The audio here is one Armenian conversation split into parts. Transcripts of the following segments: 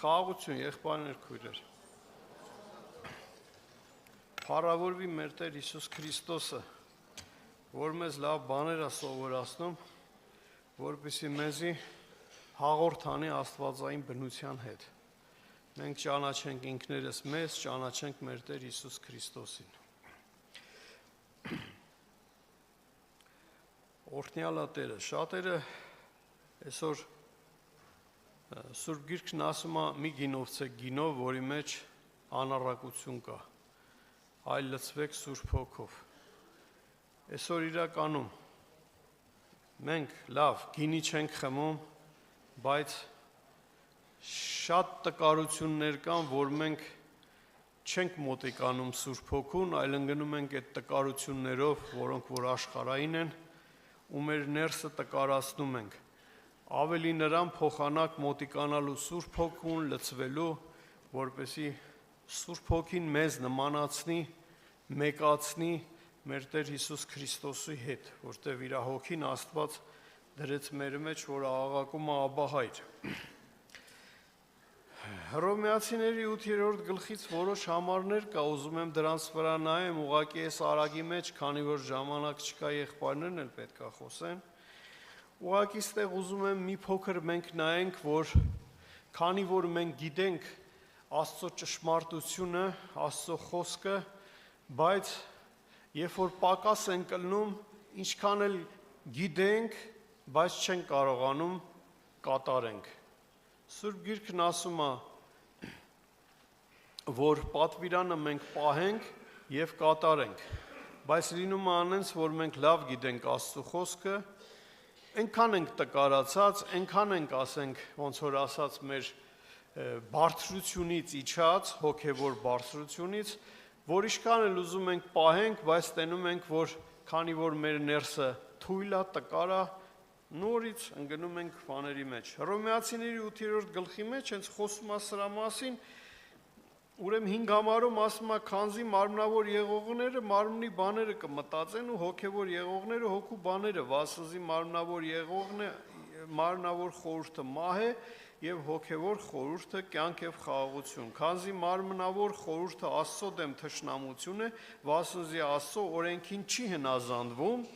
Խաղաղություն, եղբայրներ, քույրեր։ Փառավորվի մեր Տեր Հիսուս Քրիստոսը, որ մեզ լավ բաներ է սովորացնում, որպեսզի մեզի հաղորդ անի աստվածային բնության հետ։ Մենք ճանաչենք ինքներս մեզ, ճանաչենք մեր Տեր Հիսուս Քրիստոսին։ Օրհնյալա Տերը, շատերը այսօր Սուրբ Գիրքն ասում է մի գինովցեք գինով, որի մեջ անառակություն կա, այլ լցվեք Սուրբ Հոգով։ Այսօր իրականում մենք լավ գինի չենք խմում, բայց շատ տկարություններ կան, որ մենք չենք մոտիկանում Սուրբ Հոգուն, այլ ընկնում ենք այդ տկարություններով, որոնք որ աշխարհային են, ու մեր ներսը տկարացնում ենք։ Ավելի նրան փոխանակ մոտիկանալու Սուրբ Հոգուն լցվելու, որպեսզի Սուրբ Հոգին մեզ նմանացնի, մեկացնի մեր Տեր Հիսուս Քրիստոսի հետ, որտեղ իր Հոգին Աստված դրեց մեր մեջ, որ աղաղակում է Աբա Հայր։ Հռոմեացիների 8-րդ գլխից որոշ համարներ կա, ուզում եմ դրանց վրա նայեմ, ուղղակի այս արագի մեջ, քանի որ ժամանակ չկա, եղբայրներն էլ պետք է խոսեն։ Ուղղակի ստեղ ուզում եմ մի փոքր մենք նայենք, որ քանի որ մենք գիտենք Աստծո ճշմարտությունը, Աստծո խոսքը, բայց երբ որ պակաս ենք կլնում, ինչքան էլ գիտենք, բայց չենք կարողանում կատարենք։ Սուրբ Գիրքն ասում է, որ պատվիրանը մենք պահենք եւ կատարենք, բայց լինում է անենց, որ մենք լավ գիտենք Աստծո խոսքը, այնքան ենք տկարացած, այնքան ենք ասենք, ոնց որ ասած մեր բարձրությունից իջած, հոգևոր բարձրությունից, որ ինչքան էլ ուզում ենք պահենք, բայց տենում ենք, որ քանի որ մեր ներսը թույլ է, տկար է, նորից ընկնում ենք բաների մեջ։ Հռոմեացիների 8-րդ գլխի մեջ հենց խոսում է սրա մասին, ուրեմն 5 համարում ասում է, քանզի մարմնավոր եղողները մարմնի բաները կմտածեն ու հոգևոր եղողները հոգու բաները, վասնզի մարմնավոր խորհուրդը մահ է եւ հոգևոր խորհուրդը կյանք եւ խաղաղություն։ Քանզի մարմնավոր խորհուրդը Աստծո դեմ թշնամություն է, վասնզի Աստծո օրենքին չի հնազանդվում,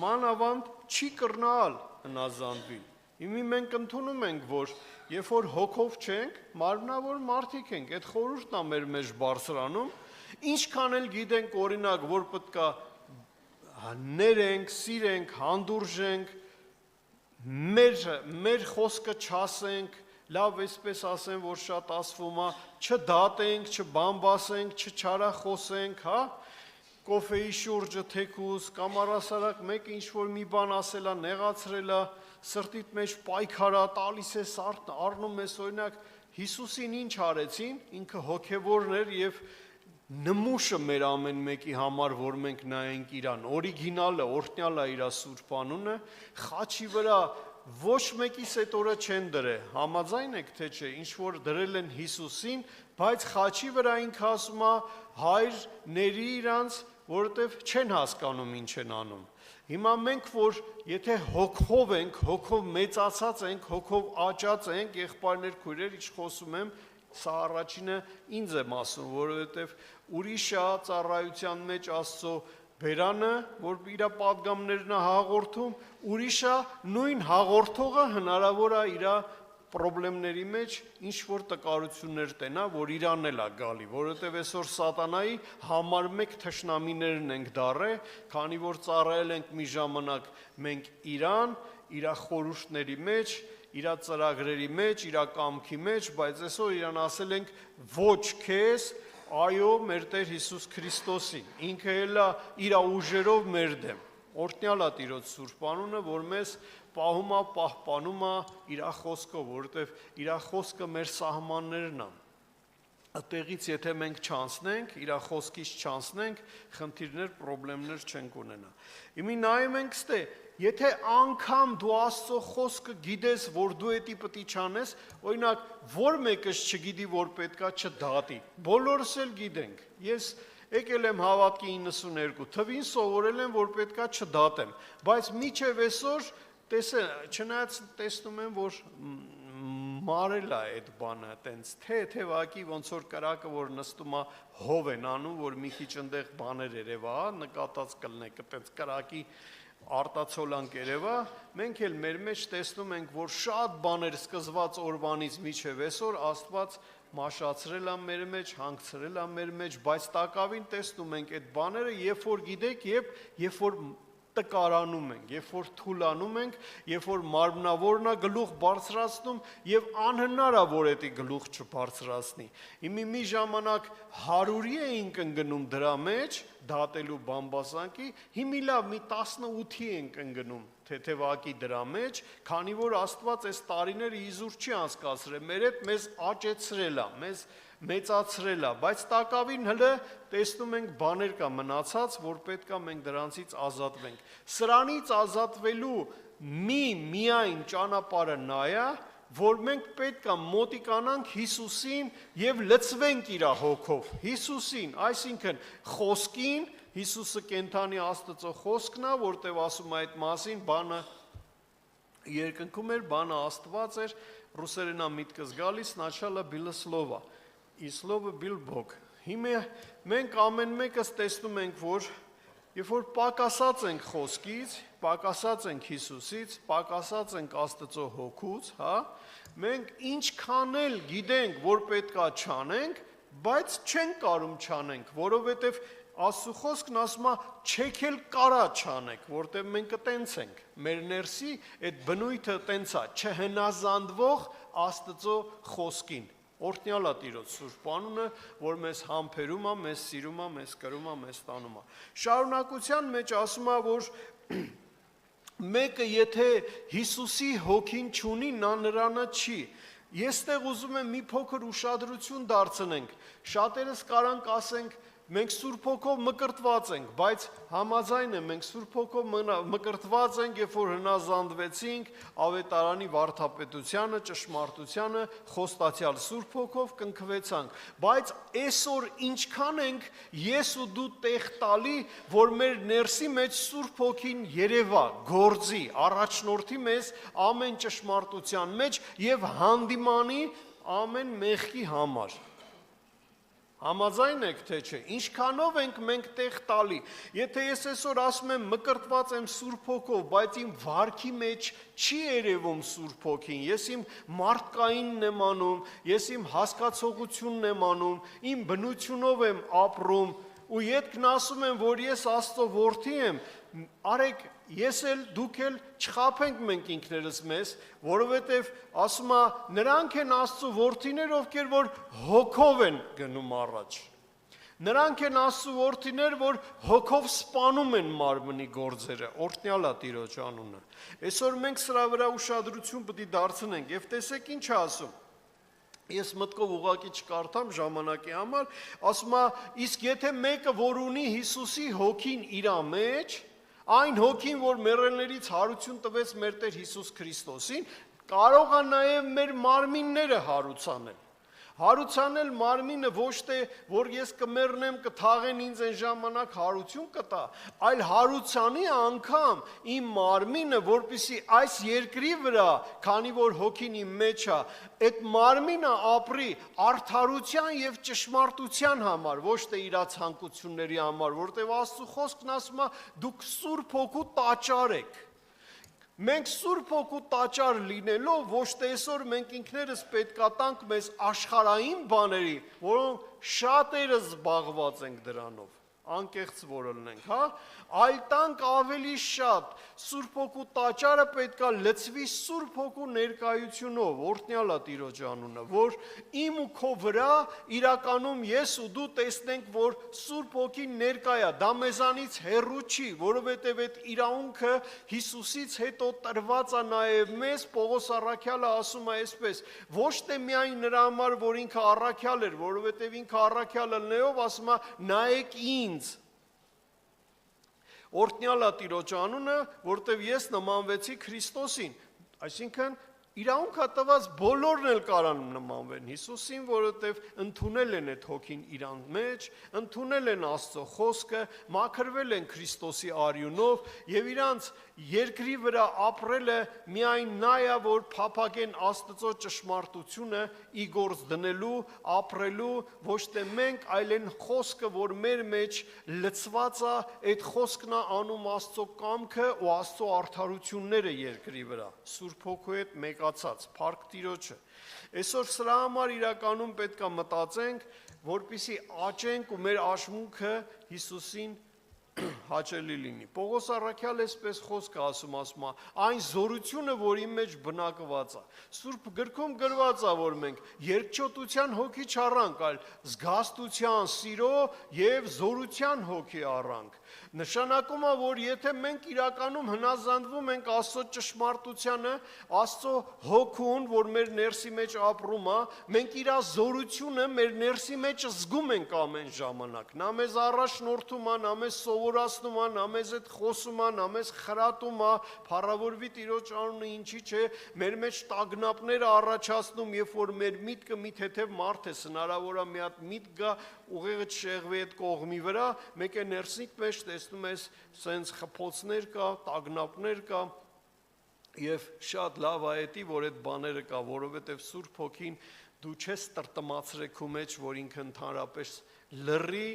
մանավանդ չի կրնալ հնազանդվի։ Հիմա մենք ընդունում ենք, որ երբ որ հոգով չենք, մարմնավոր մարդիկ ենք, այդ խորհուրդն է մեր մեջ բարձրանում, ինչքան էլ գիտենք օրինակ, որ պետք է ներենք, սիրենք, հանդուրժենք, մեր խոսքը չասենք, լավ այսպես ասեմ, որ շատ ասվում է, չդատենք, չբամբասենք, չչարախոսենք, հա, կոֆեի շուրջը թեկուս, կամ առասարակ մեկը ինչ-որ մի բան ասել է, նեղացրել է, սրտիդ մեջ պայքար է, տալիս է սարտ, առնում ես օրինակ, Հիսուսին ինչ արեցին, ինքը հոգևորն էր և նմուշը մեր ամեն մեկի համար, որ մենք նայենք իրան, օրիգինալը, օրհնյալը իր Սուրբ անունը, խաչի վրա ոչ մեկիս այդ օրը չեն դրել, համաձայն եք թե չէ, ինչ որ դրել են Հիսուսին, բայց խաչի վրա ինքը ասում է Հայր ների իրանց, որովհետև չեն հասկանում ինչ են անում։ Հիմա մենք որ եթե հոգով ենք, հոգով մեծացած ենք, հոգով աճած ենք, եղբայրներ, քույրեր, ինչ խոսում եմ, սա առաջինը ինձ եմ ասում, որովհետև ուրիշը ծառայության մեջ Աստծո բերանը, որ իր պատգամներն է հաղորդում, ուրիշը նույն հաղորդողը հնարավոր է իր պրոբլեմների մեջ ինչ-որ տկարություններ տենա, որ իրան էլ է գալի, որովհետև այսօր սատանայի համար մեկ թշնամիներն ենք դառել, քանի որ ծառայել ենք մի ժամանակ մենք իրան, իր խորհուրդների մեջ, իր ծրագրերի մեջ, իր կամքի մեջ, բայց այսօր իրան ասել ենք ոչ քեզ, այո մեր Տեր Հիսուս Քրիստոսին, ինքը էլ իր ուժերով մեր դեմ, օրհնյալ է Տիրոջ Սուրբ անունը, որ մեզ պահում է, պահպանում է իր խոսքով, որովհետև իր խոսքը մեր սահմաններն է։ Այդտեղից եթե մենք չանցնենք, իր խոսքից չանցնենք, խնդիրներ, պրոբլեմներ չենք ունենա։ Հիմա նայում ենք ստե, եթե անգամ դու Աստծո խոսքը գիտես, որ դու էդի պետք է չանես, օրինակ, որ մեկս չգիտի, որ պետքա չդատի։ Բոլորս էլ գիտենք։ Ես եկել եմ հավատքի 92, թվին սովորել եմ, որ պետքա չդատեմ, բայց մինչև այսօր չնայած տեսնում եմ, որ մարել է այդ բանը, տենց թեթևակի ոնց որ կրակը որ նստում է հով են անում, որ մի քիչ այնտեղ բաներ երևա, նկատած կլնեք, տենց կրակի արտացոլանք երևա, մենք էլ մեր մեջ տեսնում ենք, որ շատ բաներ սկզված օրվանից մինչև այսօր Աստված մաշացրել է մեր մեջ, հանգցրել է մեր մեջ, բայց տակավին տեսնում ենք այդ բաները, երբ որ գիտեք, երբ որ տկարանում ենք, երբ որ թուլանում ենք, երբ որ մարմնավորն է գլուխ բարձրացնում եւ անհնար է որ էդի գլուխ չբարձրացնի։ Մի ժամանակ 100-ի էինք ընկնում դրա մեջ, դատելու բամբասանքի, հիմի լավ մի 18-ի ենք ընկնում թեթևակի դրա մեջ, քանի որ Աստված այս տարիները իզուր չի անցկացրել, մեր հետ մեզ աճեցրել է, մեզ մեծացրել է, բայց տակավին հələ տեսնում ենք բաներ կա մնացած, որ պետք է մենք դրանցից ազատվենք։ Սրանից ազատվելու միայն ճանապարհը նա է, որ մենք պետք է մոտիկանանք Հիսուսին եւ լցվենք իր հոգով։ Հիսուսին, այսինքն խոսքին, Հիսուսը կենթանի Աստծո խոսքն է, որտեղ ասում է այդ մասին, բանը երկնքում էր, բանը Աստված էր, ռուսերենա միտքս գալիս, начало было слово։ И слово был Бог։ Հիմա մենք ամեն մեկս տեսնում ենք, որ երբ որ պակասած ենք խոսքից, պակասած ենք Հիսուսից, պակասած ենք Աստծո հոգուց, հա, մենք ինչքան էլ գիտենք, որ պետքա չանենք, բայց չենք կարում չանենք, որովհետև Աստծո խոսքն ասում է, չեք էլ կարա չանեք, որտեղ մենք տենց ենք։ Մեր ներսի այդ բնույթը տենց է, չհնազանդվող Աստծո խոսքին։ Օրհնյալ է Տիրոջ Սուրբ անունը, որ մեզ համբերում է, մեզ սիրում է, մեզ կրում է, մեզ տանում է։ Շարունակության մեջ ասում է, որ մեկը եթե Հիսուսի հոգին չունի, նա նրանը չի։ Ես տեղ ուզում եմ մի փոքր ուշադրություն դարձնենք։ Շատերս կարանք ասենք, մենք Սուրբ Հոգով մկրտված ենք, բայց համաձայն եմ, մենք Սուրբ Հոգով մկրտված ենք, երբ որ հնազանդվեցինք Ավետարանի վարդապետությանը, ճշմարտությանը, խոստացյալ Սուրբ Հոգով կնքվեցանք, բայց այսօր ինչքան ենք ես ու դու տեղ տալի, որ մեր ներսի մեջ Սուրբ Հոգին երևա, գործի, առաջնորդի մեզ ամեն ճշմարտության մեջ եւ հանդիմանի ամեն մեղքի համար։ Համաձայն եք թե չէ, ինչքանով ենք մենք տեղ տալի, եթե ես այսօր ասում եմ մկրտված եմ Սուրբ Հոգով, բայց իմ վարքի մեջ չի երևում Սուրբ Հոգին, ես իմ մարդկայինն եմ անում, ես իմ հասկացողությունն եմ անում, իմ բնությունով եմ ապրում, ու ետքն ասում եմ, որ ես Աստծո որդի եմ, արեք ես էլ դուք էլ չխաբենք մենք ինքներս մեզ, որովհետև ասում է նրանք են Աստծո որդիներ, ովքեր որ հոգով են գնում առաջ։ Նրանք են Աստծո որդիներ, որ հոգով սպանում են մարմնի գործերը, օրհնյալ է Տիրոջ անունը։ Այսօր մենք սրա վրա ուշադրություն պետք է դարձնենք եւ տեսեք ինչ է ասում։ Ես մտքով ուղակի չկարդամ ժամանակի համար, ասում է, իսկ եթե մեկը որ ունի Հիսուսի հոգին իր մեջ, այն հոգին, որ մեռելներից հարություն տվեց մեր Տեր Հիսուս Քրիստոսին, կարող է նաև մեր մարմինները հարուցանել։ Հարուցանել մարմինը ոչ թե, որ ես կմեռնեմ, կթաղեն ինձ այն ժամանակ հարություն կտա, այլ հարուցանի անգամ իմ մարմինը, որպեսզի այս երկրի վրա, քանի որ հոգին իմ մեջ է, այդ մարմինը ապրի արդարության եւ ճշմարտության համար, ոչ թե իր ցանկությունների համար, որտեղ Աստծո խոսքն ասում է, դուք Սուրբ Հոգու տաճար եք։ Մենք Սուրբ Հոգու տաճար լինելով, ոչ թե այսօր մենք ինքներս պետք է տանք մեզ աշխարհային բաների, որոնք շատերը զբաղված ենք դրանով, անկեղծ որ լինենք, հա, այլ տանք ավելի շատ Սուրբ Հոգու տաճարը պետք է լցվի Սուրբ Հոգու ներկայությունով, օրհնյալ է Տիրոջ անունը, որ իմ ու քո վրա իրականում ես ու դու տեսնենք, որ Սուրբ Հոգին ներկա է, դա մեզանից հեռու չի, որովհետև այդ իրավունքը Հիսուսից հետո տրված է նաև մեզ, Պողոս առաքյալը ասում է այսպես, ոչ թե միայն նրա համար, որ ինքը առաքյալ էր, որովհետև ինքը առաքյալ ըլնելով ասում է նայեք ինձ։ Օրհնյալ է Տիրոջ անունը, որտև ես նմանվեցի Քրիստոսին, այսինքն իրավունքը տված բոլորն էլ կարան նմանվեն Հիսուսին, որովհետև ընդունել են այդ հոգին իրան մեջ, ընդունել են Աստծո խոսքը, մաքրվել են Քրիստոսի արյունով եւ իրանց երկրի վրա ապրելը միայն նա է, որ փափագեն Աստծո ճշմարտությունը ի գործ դնելու, ապրելու, ոչ թե մենք, այլ այն խոսքը, որ մեր մեջ լցված է, այդ խոսքն է անում Աստծո կամքը ու Աստծո արդարությունները երկրի վրա, Սուրբ Հոգու հետ մեծացած, փառք Տիրոջը։ Այսօր սրա համար իրականում պետք է մտածենք, որպեսզի աճենք ու մեր աշմունքը Հիսուսին հաճելի լինի։ Պողոս առաքյալ այսպես խոսք է ասում, այն զորությունը, որի մեջ բնակված է։ Սուրբ գրքում գրված է, որ մենք երկչոտության հոգի չառանք, այլ զգաստության, սիրո եւ զորության հոգի առանք։ Նշանակում է, որ եթե մենք իրականում հնազանդվում ենք Աստծո ճշմարտությանը, Աստծո հոգուն, որ մեր ներսի մեջ ապրում է, մենք իր զորությունը մեր ներսի մեջ զգում ենք ամեն ժամանակ։ Նա մեզ առաջնորդում է, նա մեզ սովորացնում է, նա մեզ հետ խոսում է, նա մեզ խրատում է, փառավորվի Տիրոջ անունը, ինչի՞ չէ, մեր մեջ տագնապները առաջացնում, երբ որ մեր միտքը մի թեթև մարդ է, հնարավոր է մի հատ միտք գա, ուղեղը չեղվի այդ կողմի վրա, մեկ է ներսինք մեջ տեսնում ես սենց խփոցներ կա, տագնապներ կա եւ շատ լավ է էտի, որ այդ բաները կա, որովհետեւ Սուրբ Հոգին դու չես տրտմացրեք ու մեջ, որ ինքը ընդհանրապես լռի,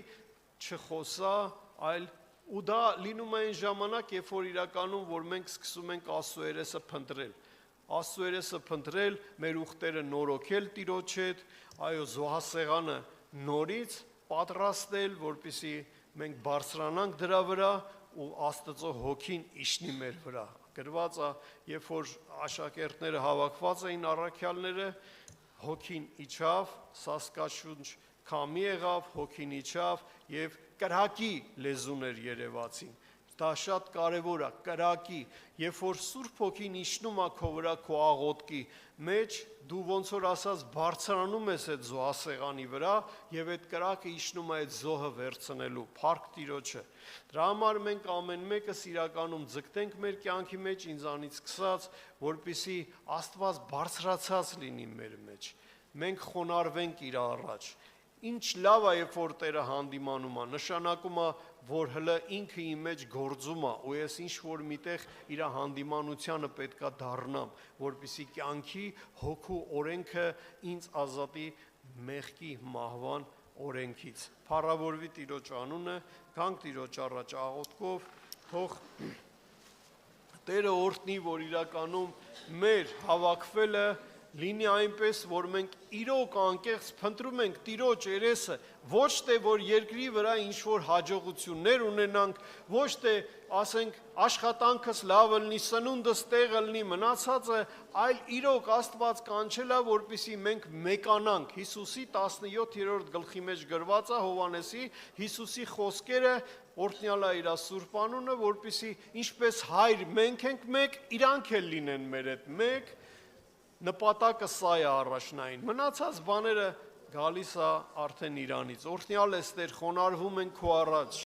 չխոսա, այլ ու դա լինում է այն ժամանակ, երբ որ իրականում որ մենք սկսում ենք Աստծո երեսը փնտրել։ Աստծո երեսը փնտրել, մեր ուխտերը նորոգել Տիրոջ հետ, այո, զոհասեղանը նորից պատրաստել, որպեսզի մենք բարձրանանք դրա վրա ու Աստծո հոգին իջնի մեր վրա։ Գրված է, երբ որ աշակերտները հավաքված էին առաքյալները, հոգին իջավ, սասկաշունչ քամի եղավ, հոգին իջավ եւ կրակի լեզուներ երևացին։ Դա շատ կարևոր է, կրակի, երբ որ Սուրբ Հոգին իջնում է քո վրա քո աղոթքի մեջ, դու ոնց որ ասած բարձրանում ես այդ զոհասեղանի վրա եւ այդ կրակը իջնում է այդ զոհը վերցնելու, փառք Տիրոջը։ Դրա համար մենք ամեն մեկս իրականում ձգտենք մեր կյանքի մեջ ինձանից սկսած, որպեսզի Աստված բարձրացած լինի մեր մեջ։ Մենք խոնարհվենք իր առաջ։ Ինչ լավ է, երբ որ Տերը հանդիմանում է, նշանակում է, որ հլը ինքը իմ մեջ գործում է, ու ես ինչ որ միտեղ իր հանդիմանությանը պետքա դառնամ, որպեսզի կյանքի հոգու օրենքը ինձ ազատի մեղքի մահվան օրենքից։ Փառավորվի Տիրոջ անունը, գանք Տիրոջ առաջ աղոթքով, թող Տերը օրհնի, որ իրականում մեր հավաքվելը լինի այնպես, որ մենք իրոք անկեղծ փնտրում ենք Տիրոջ երեսը, ոչ թե որ երկրի վրա ինչ-որ հաջողություններ ունենանք, ոչ թե ասենք աշխատանքս լավը լինի, սնունդս տեղը լինի, մնացածը, այլ իրոք Աստված կանչել է, որպեսզի մենք մեկանանք։ Հիսուսի 17-րդ գլխի մեջ գրված է Հովհաննեսի, Հիսուսի խոսքերը, օրհնյալ է իր Սուրբ անունը, որպեսզի ինչպես Հայր մենք ենք մեկ, իրանք էլ լինեն մեր հետ մեկ։ Նպատակը սա է առաջնային, մնացած բաները գալիս է արդեն իրանից, օրհնյալ ես Տեր, խոնարհվում ենք քո առաջ,